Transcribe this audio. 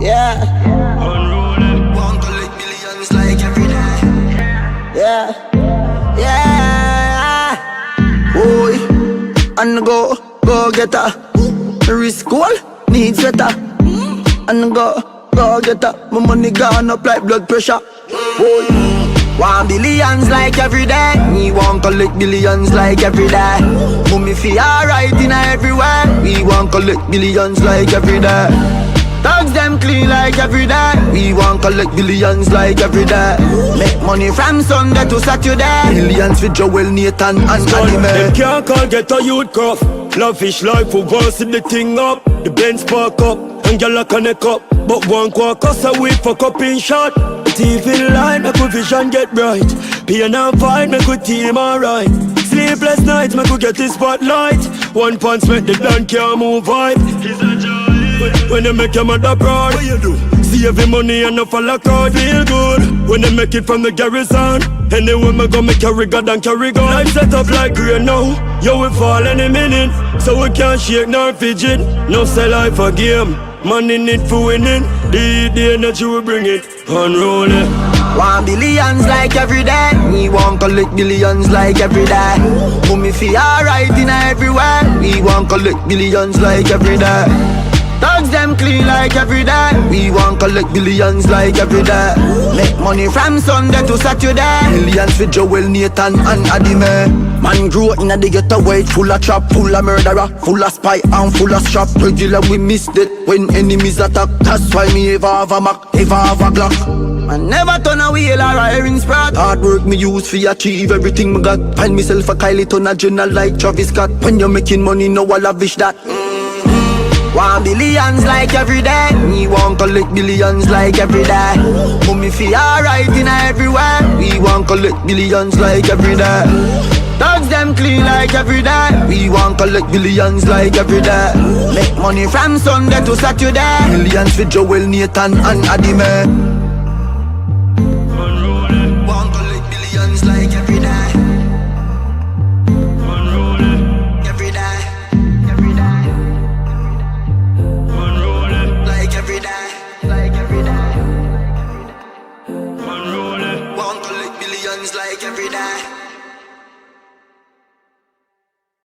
Yeah. Unruly. Want to lick billions like every day. Yeah. Yeah. Boy, and go get her. Risk all, need sweater. And go get her. My money gone up like blood pressure. Boy, want billions like every day. We want collect billions like every day. Mummy feel alright in everywhere. We want collect billions like every day. Thugs them clean like every day. We want collect billions like every day. Make money from Sunday to Saturday. Millions with Joel, Nathan and Anime. Them can't call get a youth cuff. Lavish life who wants the thing up. The Benz park up and gyal a connect up. But one quarter us a week for cupping shot. TV line make we vision get bright. Pain and fight make we team alright. Sleepless nights make we get the spotlight. One punch make the band can't move vibe. It's a joy. When they make your mother proud, what you do? See every money and no fall crowd. Feel good when they make it from the garrison. Anyway, me go make carry God and carry God. Life set up like rain now. Yo, we fall any minute, so we can't shake nor fidget. No sell life a game. Man in it for winning. The energy we bring it. Unruly. Want billions like every day. We want collect billions like every day. Mummy feel alright in everywhere. We want collect billions like every day. Thugs them clean like every day. We want collect billions like every day. Make money from Sunday to Saturday. Millions with Joel, Nathan and Adime. Man grew in a ghetto wage, full of trap, full of murderer, full of spy and full of strap. Regular we missed it when enemies attack. That's why me ever have a Mac, ever have a Glock. I never turn a wheel or a herring sprout. Hard work me use for achieve everything me got. Find myself a Kylie ton a journal like Travis Scott. When you're making money, no I lavish that. Want billions like every day. We want collect billions like every day. Mummy feel alright in everywhere. We want collect billions like every day. Thugs them clean like every day. We want collect billions like every day. Make money from Sunday to Saturday. Millions with Joel, Nathan and Adime.